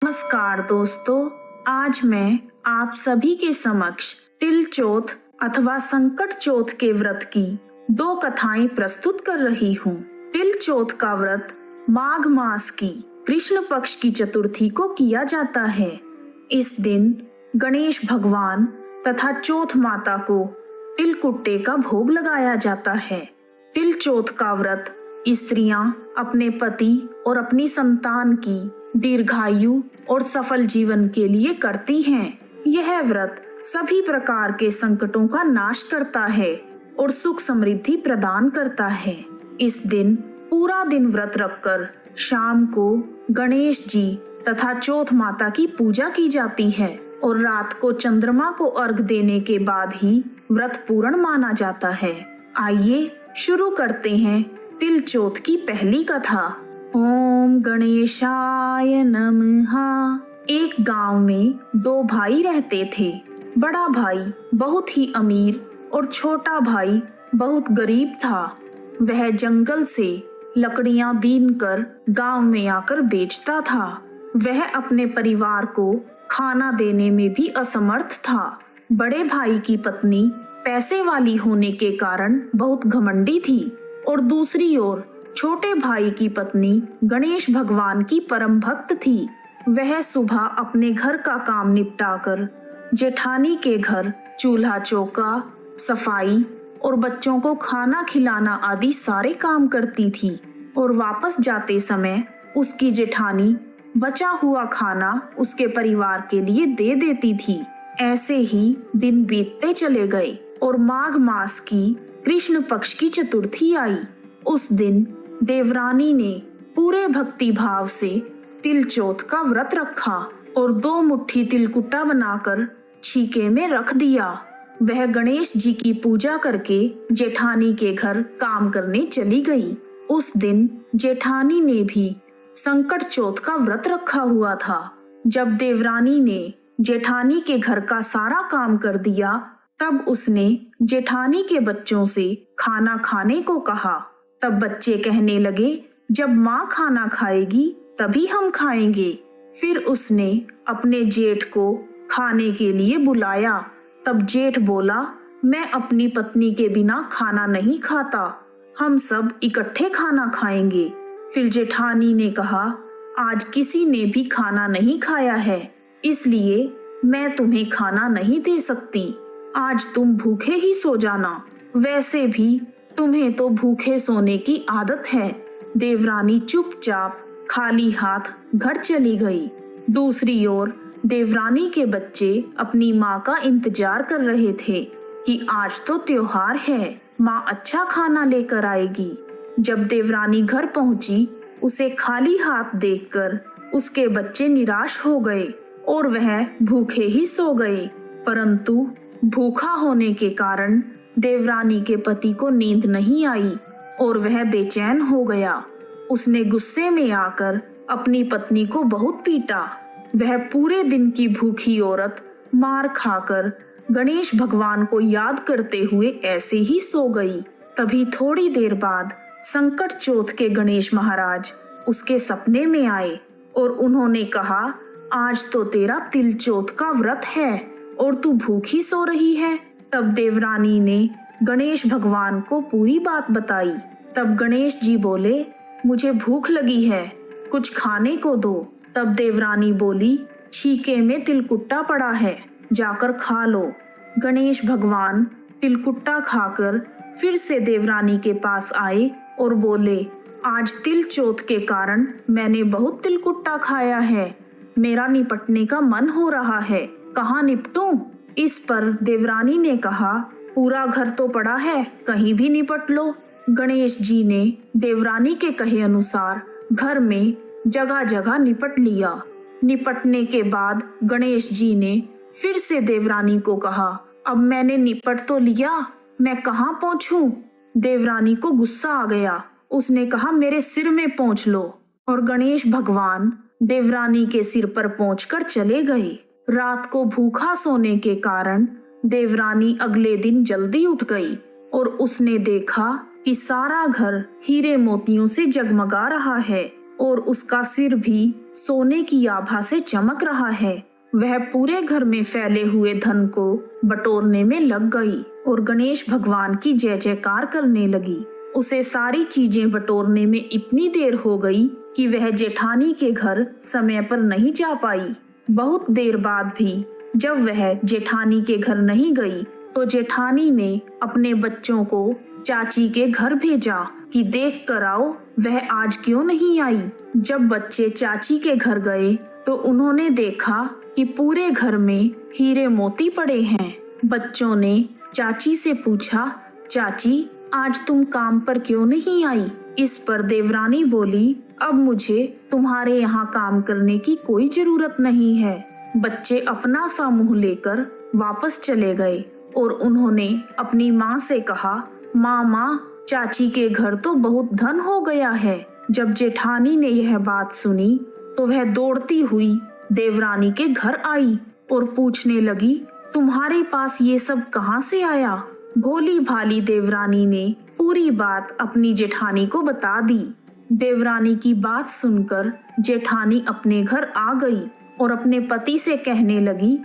नमस्कार दोस्तों, आज मैं आप सभी के समक्ष तिल चौथ अथवा संकट चौथ के व्रत की दो कथाएं प्रस्तुत कर रही हूँ। तिल चौथ का व्रत माघ मास की कृष्ण पक्ष की चतुर्थी को किया जाता है। इस दिन गणेश भगवान तथा चौथ माता को तिलकुट्टे का भोग लगाया जाता है। तिल चौथ का व्रत स्त्रियां अपने पति और अपनी संतान की दीर्घायु और सफल जीवन के लिए करती हैं। यह व्रत सभी प्रकार के संकटों का नाश करता है और सुख समृद्धि प्रदान करता है। इस दिन पूरा दिन व्रत रखकर शाम को गणेश जी तथा चौथ माता की पूजा की जाती है और रात को चंद्रमा को अर्घ देने के बाद ही व्रत पूर्ण माना जाता है। आइए शुरू करते हैं तिल चौथ की पहली कथा। ओम गणेशाय नमः। एक गांव में दो भाई रहते थे। बड़ा भाई बहुत ही अमीर और छोटा भाई बहुत गरीब था। वह जंगल से लकड़ियां बीनकर गांव में आकर बेचता था। वह अपने परिवार को खाना देने में भी असमर्थ था। बड़े भाई की पत्नी पैसे वाली होने के कारण बहुत घमंडी थी और दूसरी ओर छोटे भाई की पत्नी गणेश भगवान की परम भक्त थी। वह सुबह अपने घर का काम निपटाकर जेठानी के घर चूल्हा चौका, सफाई और बच्चों को खाना खिलाना आदि सारे काम करती थी और वापस जाते समय उसकी जेठानी बचा हुआ खाना उसके परिवार के लिए दे देती थी। ऐसे ही दिन बीतते चले गए और माघ मास की कृष्ण पक्ष की चतुर्थी आई। उस दिन देवरानी ने पूरे भक्ति भाव से तिल चौथ का व्रत रखा और 2 मुट्ठी तिलकुट्टा बनाकर छीके में रख दिया। वह गणेश जी की पूजा करके जेठानी के घर काम करने चली गई। उस दिन जेठानी ने भी संकट चौथ का व्रत रखा हुआ था। जब देवरानी ने जेठानी के घर का सारा काम कर दिया, तब उसने जेठानी के बच्चों से खाना खाने को कहा। तब बच्चे कहने लगे, जब माँ खाना खाएगी तभी हम खाएंगे। फिर उसने अपने जेठ को खाने के लिए बुलाया। तब जेठ बोला, मैं अपनी पत्नी के बिना खाना नहीं खाता, हम सब इकट्ठे खाना खाएंगे। फिर जेठानी ने कहा, आज किसी ने भी खाना नहीं खाया है, इसलिए मैं तुम्हें खाना नहीं दे सकती। आज तुम भूखे ही सो जाना, वैसे भी तुम्हें तो भूखे सोने की आदत है। देवरानी चुपचाप खाली हाथ घर चली गई। दूसरी ओर देवरानी के बच्चे अपनी माँ का इंतजार कर रहे थे कि आज तो त्योहार है, माँ अच्छा खाना लेकर आएगी। जब देवरानी घर पहुंची, उसे खाली हाथ देखकर उसके बच्चे निराश हो गए और वह भूखे ही सो गए। परंतु भूखा होने के कारण देवरानी के पति को नींद नहीं आई और वह बेचैन हो गया। उसने गुस्से में आकर अपनी पत्नी को बहुत पीटा। वह पूरे दिन की भूखी औरत मार खाकर गणेश भगवान को याद करते हुए ऐसे ही सो गई। तभी थोड़ी देर बाद संकट चौथ के गणेश महाराज उसके सपने में आए और उन्होंने कहा, आज तो तेरा तिल चौथ का व्रत है और तू भूखी सो रही है। तब देवरानी ने गणेश भगवान को पूरी बात बताई। तब गणेश जी बोले, मुझे भूख लगी है, कुछ खाने को दो। तब देवरानी बोली, छीके में तिलकुट्टा पड़ा है, जाकर खा लो। गणेश भगवान तिलकुट्टा खाकर फिर से देवरानी के पास आए और बोले, आज तिल चौथ के कारण मैंने बहुत तिलकुट्टा खाया है, मेरा निपटने का मन हो रहा है, कहाँ निपटूं? इस पर देवरानी ने कहा, पूरा घर तो पड़ा है, कहीं भी निपट लो। गणेश जी ने देवरानी के कहे अनुसार घर में जगह जगह निपट लिया। निपटने के बाद गणेश जी ने फिर से देवरानी को कहा, अब मैंने निपट तो लिया, मैं कहाँ पहुँचूं? देवरानी को गुस्सा आ गया। उसने कहा, मेरे सिर में पहुँच लो। और गणेश भगवान देवरानी के सिर पर पहुंचकर चले गए। रात को भूखा सोने के कारण देवरानी अगले दिन जल्दी उठ गई और उसने देखा कि सारा घर हीरे मोतियों से जगमगा रहा है और उसका सिर भी सोने की आभा से चमक रहा है। वह पूरे घर में फैले हुए धन को बटोरने में लग गई और गणेश भगवान की जय जयकार करने लगी। उसे सारी चीजें बटोरने में इतनी देर हो गई कि वह जेठानी के घर समय पर नहीं जा पाई। बहुत देर बाद भी जब वह जेठानी के घर नहीं गई तो जेठानी ने अपने बच्चों को चाची के घर भेजा कि देख कर आओ वह आज क्यों नहीं आई। जब बच्चे चाची के घर गए तो उन्होंने देखा कि पूरे घर में हीरे मोती पड़े हैं। बच्चों ने चाची से पूछा, चाची आज तुम काम पर क्यों नहीं आई? इस पर देवरानी बोली, अब मुझे तुम्हारे यहाँ काम करने की कोई जरूरत नहीं है। बच्चे अपना सा मुंह लेकर वापस चले गए और उन्होंने अपनी माँ से कहा, माँ चाची के घर तो बहुत धन हो गया है। जब जेठानी ने यह बात सुनी तो वह दौड़ती हुई देवरानी के घर आई और पूछने लगी, तुम्हारे पास ये सब कहाँ से आया? भोली भाली देवरानी ने पूरी बात अपनी जेठानी को बता दी। देवरानी की बात सुनकर जेठानी अपने घर आ गई और अपने पति से कहने लगी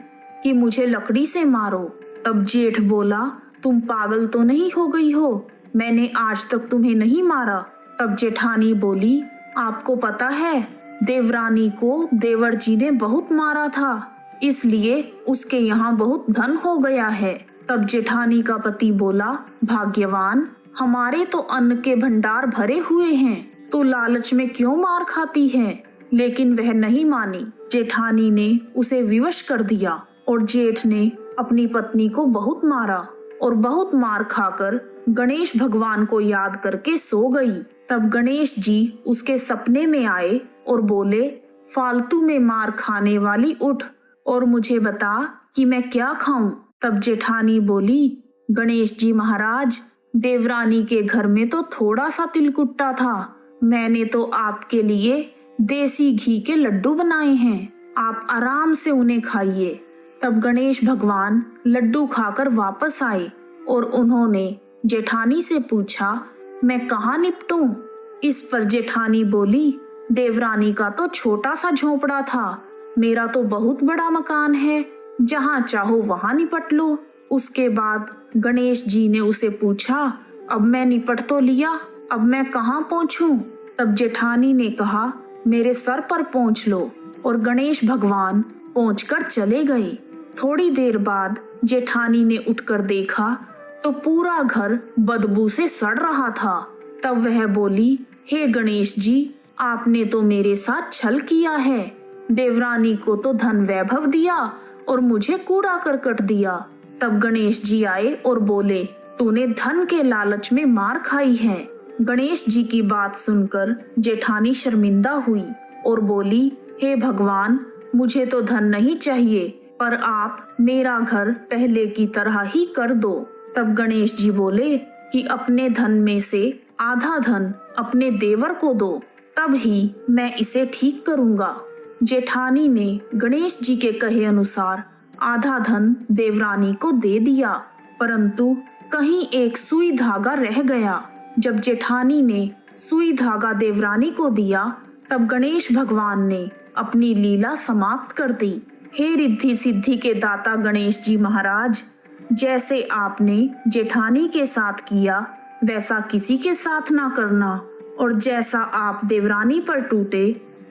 कि मुझे लकड़ी से मारो। तब जेठ बोला, तुम पागल तो नहीं हो गई हो? मैंने आज तक तुम्हें नहीं मारा। तब जेठानी बोली, आपको पता है देवरानी को देवर जी ने बहुत मारा था, इसलिए उसके यहाँ बहुत धन हो गया है। तब जेठानी का पति बोला, भाग्यवान, हमारे तो अन्न के भंडार भरे हुए हैं, तो लालच में क्यों मार खाती है? लेकिन वह नहीं मानी। जेठानी ने उसे विवश कर दिया और जेठ ने अपनी पत्नी को बहुत मारा और बहुत मार खाकर गणेश भगवान को याद करके सो गई। तब गणेश जी उसके सपने में आए और बोले, फालतू में मार खाने वाली, उठ और मुझे बता कि मैं क्या खाऊं। तब जेठानी बोली, गणेश जी महाराज, देवरानी के घर में तो थोड़ा सा तिलकुट्टा था, मैंने तो आपके लिए देसी घी के लड्डू बनाए हैं, आप आराम से उन्हें खाइए। तब गणेश भगवान लड्डू खाकर वापस आए और उन्होंने जेठानी से पूछा, मैं कहाँ निपटूं? इस पर जेठानी बोली, देवरानी का तो छोटा सा झोपड़ा था, मेरा तो बहुत बड़ा मकान है, जहाँ चाहो वहाँ निपट लो। उसके बाद गणेश जी ने उसे पूछा, अब मैं निपट तो लिया, अब मैं कहाँ पहुँचूं? तब जेठानी ने कहा, मेरे सर पर पहुँच लो, और गणेश भगवान पहुँचकर चले गए। थोड़ी देर बाद जेठानी ने उठकर देखा तो पूरा घर बदबू से सड़ रहा था। तब वह बोली, हे गणेश जी, आपने तो मेरे साथ छल किया है, देवरानी को तो धन वैभव दिया और मुझे कूड़ा करकट दिया। तब गणेश जी आए और बोले, तूने धन के लालच में मार खाई है। गणेश जी की बात सुनकर जेठानी शर्मिंदा हुई और बोली, हे भगवान, मुझे तो धन नहीं चाहिए, पर आप मेरा घर पहले की तरह ही कर दो। तब गणेश जी बोले कि अपने धन में से आधा धन अपने देवर को दो, तब ही मैं इसे ठीक करूंगा। जेठानी ने गणेश जी के कहे अनुसार आधा धन देवरानी को दे दिया, परंतु कहीं एक सुई धागा रह गया। जब जेठानी ने सुई धागा देवरानी को दिया तब गणेश भगवान ने अपनी लीला समाप्त कर दी। हे रिद्धि सिद्धि के दाता गणेश जी महाराज, जैसे आपने जेठानी के साथ किया वैसा किसी के साथ ना करना, और जैसा आप देवरानी पर टूटे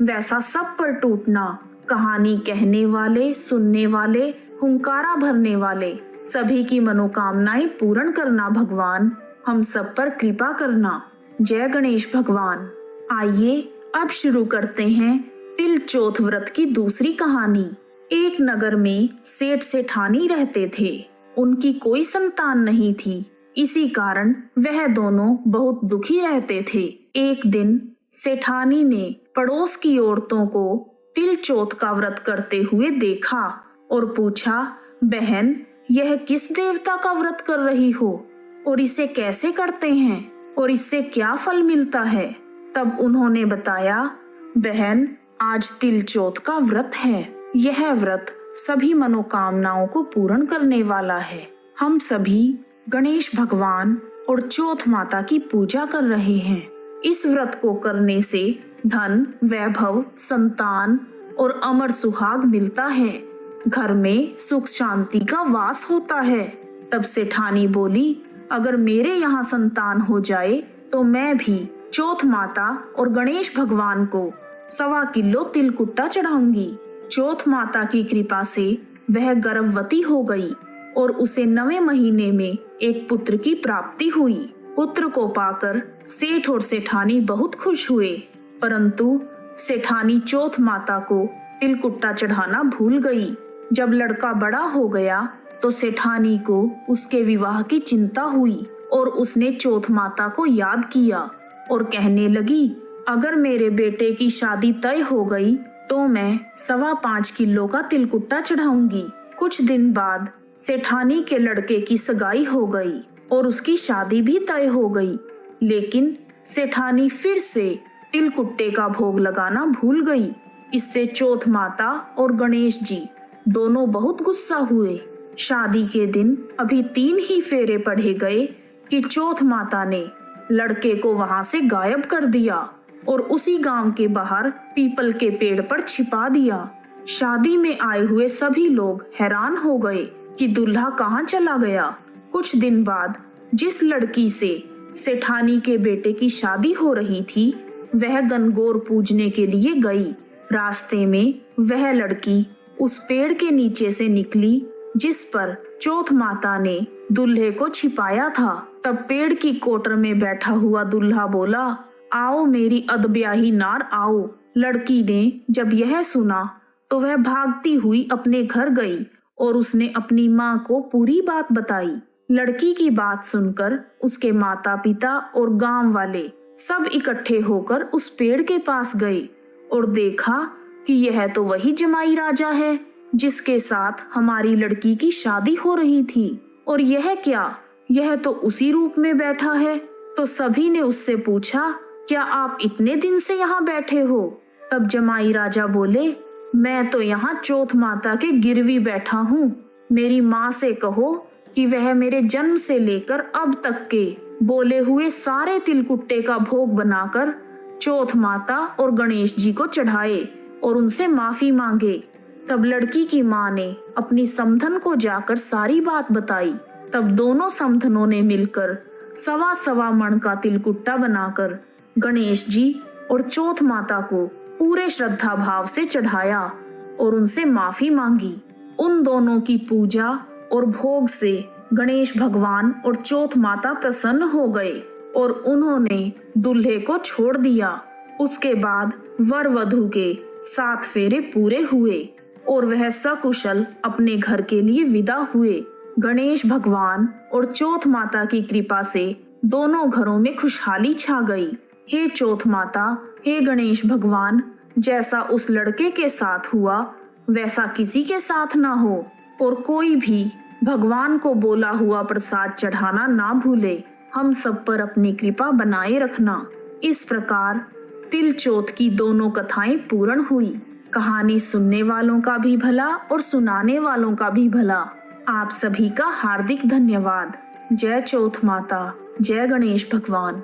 वैसा सब पर टूटना। कहानी कहने वाले, सुनने वाले, हुंकारा भरने वाले सभी की मनोकामनाएं पूर्ण करना भगवान, हम सब पर कृपा करना। जय गणेश भगवान। आइए अब शुरू करते हैं तिल चौथ व्रत की दूसरी कहानी। एक नगर में सेठ सेठानी रहते थे। उनकी कोई संतान नहीं थी, इसी कारण वह दोनों बहुत दुखी रहते थे। एक दिन सेठानी ने पड़ोस की औरतों को तिल चौथ का व्रत करते हुए देखा और पूछा, बहन, यह किस देवता का व्रत कर रही हो और इसे कैसे करते हैं और इससे क्या फल मिलता है? तब उन्होंने बताया, बहन, आज तिल चौथ का व्रत है। यह व्रत सभी मनोकामनाओं को पूर्ण करने वाला है। हम सभी गणेश भगवान और चौथ माता की पूजा कर रहे हैं। इस व्रत को करने से धन, वैभव, संतान और अमर सुहाग मिलता है। घर में सुख शांति का वास होता है। तब सेठानी बोली, अगर मेरे यहाँ संतान हो जाए तो मैं भी चौथ माता और गणेश भगवान को 1.25 किलो तिलकुट्टा चढ़ाऊंगी। चौथ माता की कृपा से वह गर्भवती हो गई और उसे 9वें महीने में एक पुत्र की प्राप्ति हुई। पुत्र को पाकर सेठ और सेठानी बहुत खुश हुए, परंतु सेठानी चौथ माता को तिलकुट्टा चढ़ाना भूल गई। जब लड़का बड़ा हो गया तो सेठानी को उसके विवाह की चिंता हुई और उसने चौथ माता को याद किया और कहने लगी, अगर मेरे बेटे की शादी तय हो गई तो मैं 5.25 किलो का तिलकुट्टा चढ़ाऊंगी। कुछ दिन बाद सेठानी के लड़के की सगाई हो गई और उसकी शादी भी तय हो गई, लेकिन सेठानी फिर से तिलकुट्टे का भोग लगाना भूल गई। इससे चौथ माता और गणेश जी दोनों बहुत गुस्सा हुए। शादी के दिन अभी 3 ही फेरे पढ़े गए कि चौथ माता ने लड़के को वहां से गायब कर दिया और उसी गांव के बाहर पीपल के पेड़ पर छिपा दिया। शादी में आए हुए सभी लोग हैरान हो गए कि दूल्हा कहाँ चला गया। कुछ दिन बाद जिस लड़की से सेठानी के बेटे की शादी हो रही थी, वह गणगौर पूजने के लिए गई। रास्ते में वह लड़की उस पेड़ के नीचे से निकली जिस पर चौथ माता ने दूल्हे को छिपाया था। तब पेड़ की कोटर में बैठा हुआ दूल्हा बोला, आओ मेरी अधब्याही नार आओ। लड़की ने जब यह सुना तो वह भागती हुई अपने घर गई और उसने अपनी माँ को पूरी बात बताई। लड़की की बात सुनकर उसके माता पिता और गांव वाले सब इकट्ठे होकर उस पेड़ के पास गए और देखा कि यह तो वही जमाई राजा है जिसके साथ हमारी लड़की की शादी हो रही थी। और यह क्या, यह तो उसी रूप में बैठा है। तो सभी ने उससे पूछा, क्या आप इतने दिन से यहाँ बैठे हो? तब जमाई राजा बोले, मैं तो यहाँ चौथ माता के गिरवी बैठा हूँ। मेरी माँ से कहो कि वह मेरे जन्म से लेकर अब तक के बोले हुए सारे तिलकुट्टे का भोग बनाकर चौथ माता और गणेश जी को चढ़ाए और उनसे माफी मांगे। तब लड़की की माँ ने अपनी समधन को जाकर सारी बात बताई। तब दोनों समधनों ने मिलकर 1.25 मण का तिलकुट्टा बनाकर गणेश जी और चौथ माता को पूरे श्रद्धा भाव से चढ़ाया और उनसे माफी मांगी। उन दोनों की पूजा और भोग से गणेश भगवान और चौथ माता प्रसन्न हो गए और उन्होंने दूल्हे को छोड़ दिया। उसके बाद वर वधू के 7 फेरे पूरे हुए और वह सकुशल अपने घर के लिए विदा हुए। गणेश भगवान और चौथ माता की कृपा से दोनों घरों में खुशहाली छा गई। हे चौथ माता, हे गणेश भगवान, जैसा उस लड़के के साथ हुआ वैसा किसी के साथ ना हो और कोई भी भगवान को बोला हुआ प्रसाद चढ़ाना ना भूले। हम सब पर अपनी कृपा बनाए रखना। इस प्रकार तिल चौथ की दोनों कथाएं पूर्ण हुई। कहानी सुनने वालों का भी भला और सुनाने वालों का भी भला। आप सभी का हार्दिक धन्यवाद। जय चौथ माता, जय गणेश भगवान।